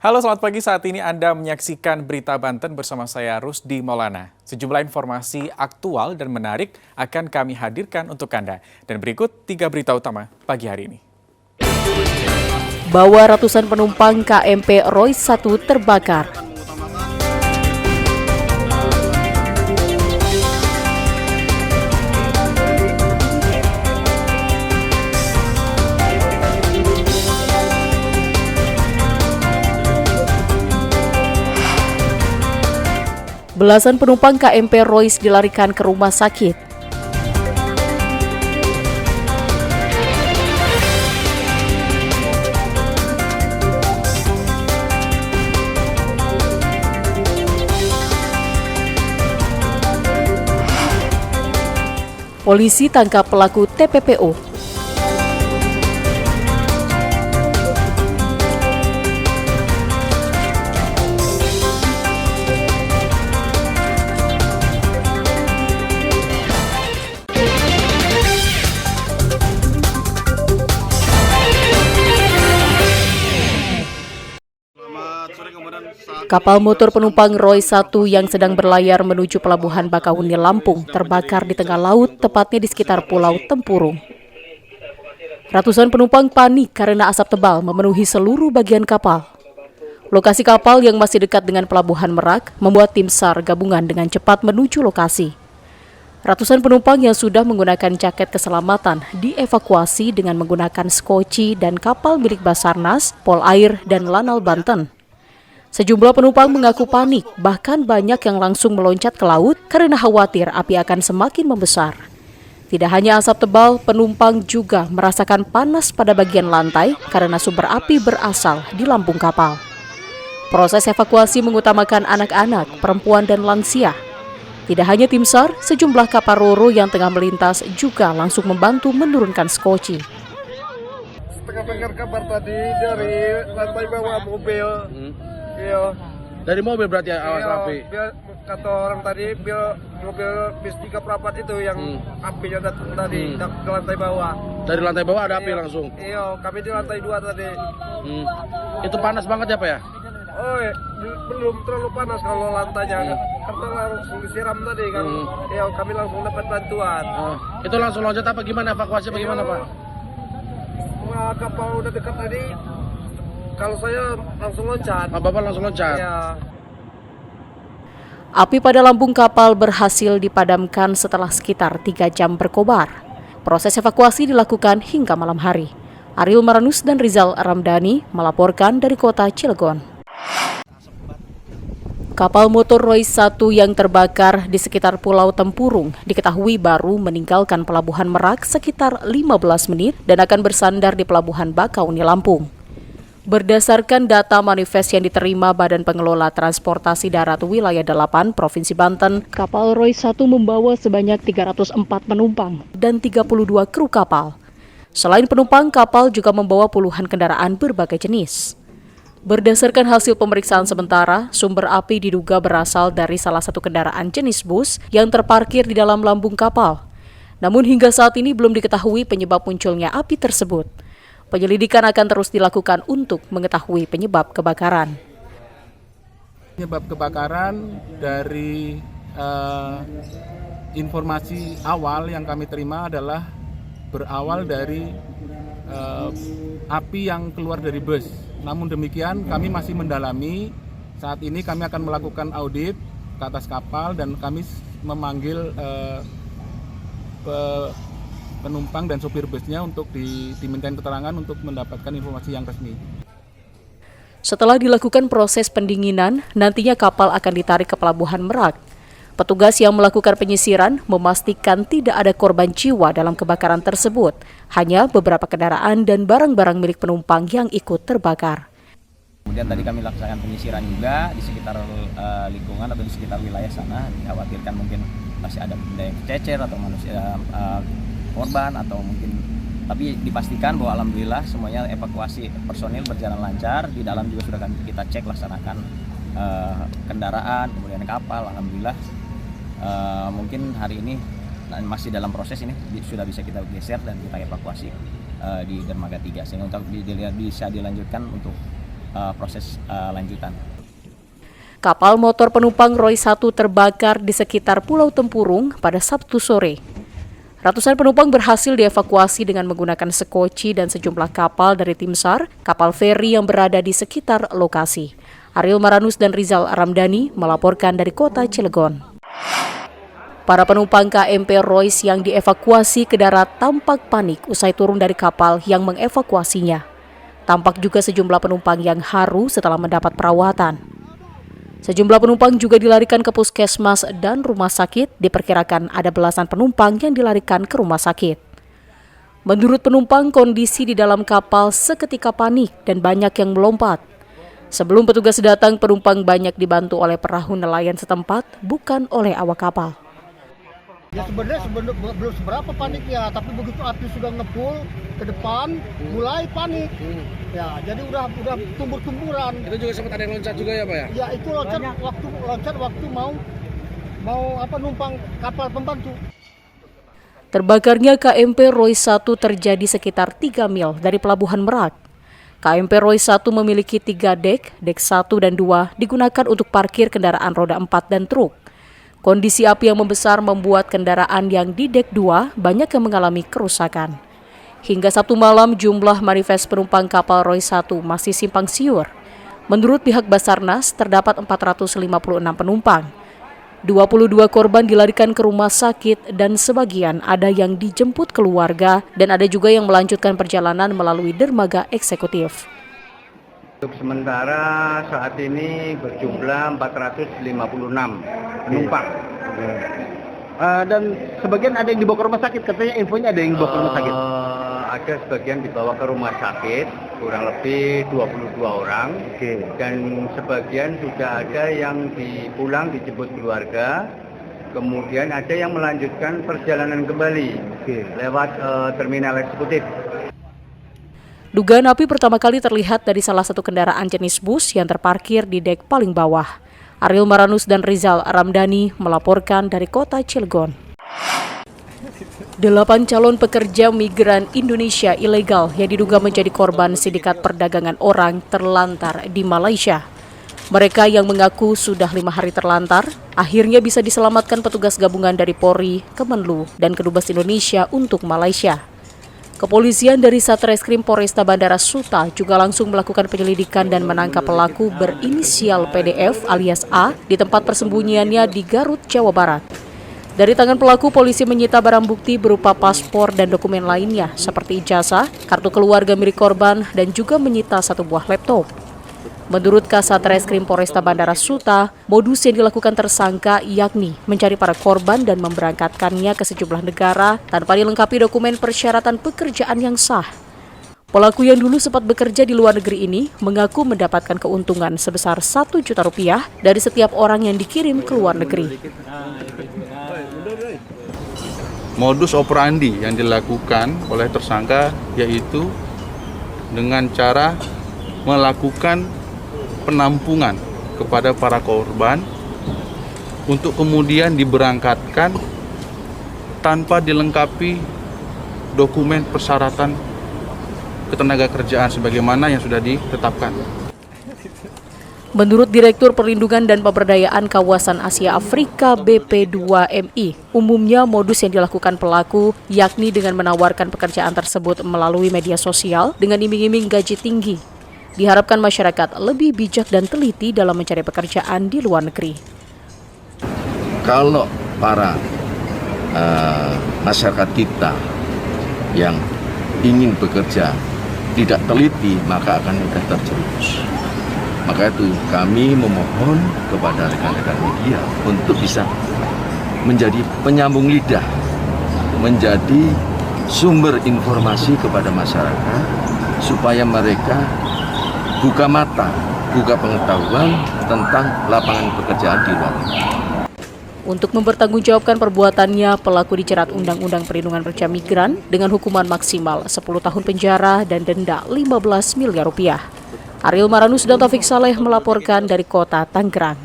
Halo, selamat pagi. Saat ini Anda menyaksikan Berita Banten bersama saya Rusdi Maulana. Sejumlah informasi aktual dan menarik akan kami hadirkan untuk Anda. Dan berikut 3 berita utama pagi hari ini. Bawa ratusan penumpang KMP Royce 1 terbakar. Belasan penumpang KMP Royce dilarikan ke rumah sakit. Polisi tangkap pelaku TPPO. Kapal motor penumpang Royce 1 yang sedang berlayar menuju pelabuhan Bakahuni, Lampung terbakar di tengah laut, tepatnya di sekitar Pulau Tempurung. Ratusan penumpang panik karena asap tebal memenuhi seluruh bagian kapal. Lokasi kapal yang masih dekat dengan pelabuhan Merak membuat tim SAR gabungan dengan cepat menuju lokasi. Ratusan penumpang yang sudah menggunakan jaket keselamatan dievakuasi dengan menggunakan skoci dan kapal milik Basarnas, Polair, dan Lanal Banten. Sejumlah penumpang mengaku panik, bahkan banyak yang langsung meloncat ke laut karena khawatir api akan semakin membesar. Tidak hanya asap tebal, penumpang juga merasakan panas pada bagian lantai karena sumber api berasal di lambung kapal. Proses evakuasi mengutamakan anak-anak, perempuan, dan lansia. Tidak hanya tim SAR, sejumlah kapal ro-ro yang tengah melintas juga langsung membantu menurunkan skoci. Setengah dengar kabar tadi dari lantai bawah mobil. Iya. Dari mobil berarti awas api. Kata orang tadi mobil bis 3 perapat itu yang apinya datang tadi ke lantai bawah. Dari lantai bawah ada api langsung. Iya, kami di lantai 2 tadi. Itu panas banget ya Pak ya? Oh, belum terlalu panas kalau lantainya. Karena langsung disiram tadi kan. Iya, kami langsung dapat bantuan. Itu langsung loncat apa gimana, evakuasi bagaimana Pak? Wah, kapal udah dekat tadi. Kalau saya langsung loncat. Bapak langsung loncat? Iya. Api pada lambung kapal berhasil dipadamkan setelah sekitar 3 jam berkobar. Proses evakuasi dilakukan hingga malam hari. Ariel Maranus dan Rizal Ramdhani melaporkan dari kota Cilegon. Kapal motor Royce 1 yang terbakar di sekitar Pulau Tempurung diketahui baru meninggalkan pelabuhan Merak sekitar 15 menit dan akan bersandar di pelabuhan Bakahuni, Lampung. Berdasarkan data manifest yang diterima Badan Pengelola Transportasi Darat Wilayah 8 Provinsi Banten, kapal Royce 1 membawa sebanyak 304 penumpang dan 32 kru kapal. Selain penumpang, kapal juga membawa puluhan kendaraan berbagai jenis. Berdasarkan hasil pemeriksaan sementara, sumber api diduga berasal dari salah satu kendaraan jenis bus yang terparkir di dalam lambung kapal. Namun hingga saat ini belum diketahui penyebab munculnya api tersebut. Penyelidikan akan terus dilakukan untuk mengetahui penyebab kebakaran. Penyebab kebakaran dari informasi awal yang kami terima adalah berawal dari api yang keluar dari bus. Namun demikian kami masih mendalami. Saat ini kami akan melakukan audit ke atas kapal dan kami memanggil penumpang dan sopir busnya untuk dimintain keterangan untuk mendapatkan informasi yang resmi. Setelah dilakukan proses pendinginan, nantinya kapal akan ditarik ke pelabuhan Merak. Petugas yang melakukan penyisiran memastikan tidak ada korban jiwa dalam kebakaran tersebut, hanya beberapa kendaraan dan barang-barang milik penumpang yang ikut terbakar. Kemudian tadi kami laksanakan penyisiran juga di sekitar lingkungan atau di sekitar wilayah sana. Dikhawatirkan mungkin masih ada benda yang kececer atau manusia korban atau mungkin, tapi dipastikan bahwa alhamdulillah semuanya evakuasi personil berjalan lancar. Di dalam juga sudah kita cek laksanakan kendaraan, kemudian kapal, alhamdulillah mungkin hari ini masih dalam proses ini sudah bisa kita geser dan kita evakuasi di dermaga 3 sehingga untuk bisa dilanjutkan untuk proses lanjutan. Kapal motor penumpang Roy 1 terbakar di sekitar Pulau Tempurung pada Sabtu sore. Ratusan penumpang berhasil dievakuasi dengan menggunakan sekoci dan sejumlah kapal dari tim SAR, kapal feri yang berada di sekitar lokasi. Ariel Maranus dan Rizal Ramdhani melaporkan dari kota Cilegon. Para penumpang KMP Royce yang dievakuasi ke darat tampak panik usai turun dari kapal yang mengevakuasinya. Tampak juga sejumlah penumpang yang haru setelah mendapat perawatan. Sejumlah penumpang juga dilarikan ke puskesmas dan rumah sakit, diperkirakan ada belasan penumpang yang dilarikan ke rumah sakit. Menurut penumpang, kondisi di dalam kapal seketika panik dan banyak yang melompat. Sebelum petugas datang, penumpang banyak dibantu oleh perahu nelayan setempat, bukan oleh awak kapal. Ya sebenarnya belum seberapa paniknya, tapi begitu api sudah ngepul ke depan, mulai panik. Ya, jadi udah tumbur-tumburan. Itu juga sempat ada yang loncat juga ya Pak ya? Ya itu loncat waktu mau numpang kapal pembantu. Terbakarnya KMP Roy 1 terjadi sekitar 3 mil dari Pelabuhan Merak. KMP Roy 1 memiliki 3 dek 1 dan 2 digunakan untuk parkir kendaraan roda 4 dan truk. Kondisi api yang membesar membuat kendaraan yang di dek 2 banyak yang mengalami kerusakan. Hingga Sabtu malam, jumlah manifest penumpang kapal Roy 1 masih simpang siur. Menurut pihak Basarnas, terdapat 456 penumpang. 22 korban dilarikan ke rumah sakit dan sebagian ada yang dijemput keluarga dan ada juga yang melanjutkan perjalanan melalui dermaga eksekutif. Untuk sementara saat ini berjumlah 456 penumpang. Dan sebagian ada yang dibawa ke rumah sakit, katanya infonya ada yang dibawa ke rumah sakit. Ada sebagian dibawa ke rumah sakit, kurang lebih 22 orang. Dan sebagian sudah ada yang pulang dijemput keluarga. Kemudian ada yang melanjutkan perjalanan kembali lewat terminal eksekutif. Dugaan api pertama kali terlihat dari salah satu kendaraan jenis bus yang terparkir di dek paling bawah. Ariel Maranus dan Rizal Ramdhani melaporkan dari kota Cilegon. 8 calon pekerja migran Indonesia ilegal yang diduga menjadi korban sindikat perdagangan orang terlantar di Malaysia. Mereka yang mengaku sudah 5 hari terlantar, akhirnya bisa diselamatkan petugas gabungan dari Polri, Kemenlu, dan Kedubes Indonesia untuk Malaysia. Kepolisian dari Satreskrim Polresta Bandara Suta juga langsung melakukan penyelidikan dan menangkap pelaku berinisial PDF alias A di tempat persembunyiannya di Garut, Jawa Barat. Dari tangan pelaku, polisi menyita barang bukti berupa paspor dan dokumen lainnya seperti ijazah, kartu keluarga milik korban, dan juga menyita 1 buah laptop. Menurut Kasatreskrim Polresta Bandara Suta, modus yang dilakukan tersangka yakni mencari para korban dan memberangkatkannya ke sejumlah negara tanpa dilengkapi dokumen persyaratan pekerjaan yang sah. Pelaku yang dulu sempat bekerja di luar negeri ini mengaku mendapatkan keuntungan sebesar Rp1 juta dari setiap orang yang dikirim ke luar negeri. Modus operandi yang dilakukan oleh tersangka yaitu dengan cara melakukan penampungan kepada para korban untuk kemudian diberangkatkan tanpa dilengkapi dokumen persyaratan ketenagakerjaan sebagaimana yang sudah ditetapkan. Menurut Direktur Perlindungan dan Pemberdayaan Kawasan Asia Afrika BP2MI, umumnya modus yang dilakukan pelaku yakni dengan menawarkan pekerjaan tersebut melalui media sosial dengan iming-iming gaji tinggi. Diharapkan masyarakat lebih bijak dan teliti dalam mencari pekerjaan di luar negeri. Kalau para masyarakat kita yang ingin bekerja tidak teliti, maka akan mudah terjerumus. Maka itu kami memohon kepada rekan-rekan media untuk bisa menjadi penyambung lidah, menjadi sumber informasi kepada masyarakat supaya mereka buka mata, buka pengetahuan tentang lapangan pekerjaan di luar negeri. Untuk mempertanggungjawabkan perbuatannya, pelaku dijerat Undang-Undang Perlindungan Pekerja Migran dengan hukuman maksimal 10 tahun penjara dan denda Rp15 miliar. Ariel Maranus dan Taufik Saleh melaporkan dari kota Tangerang.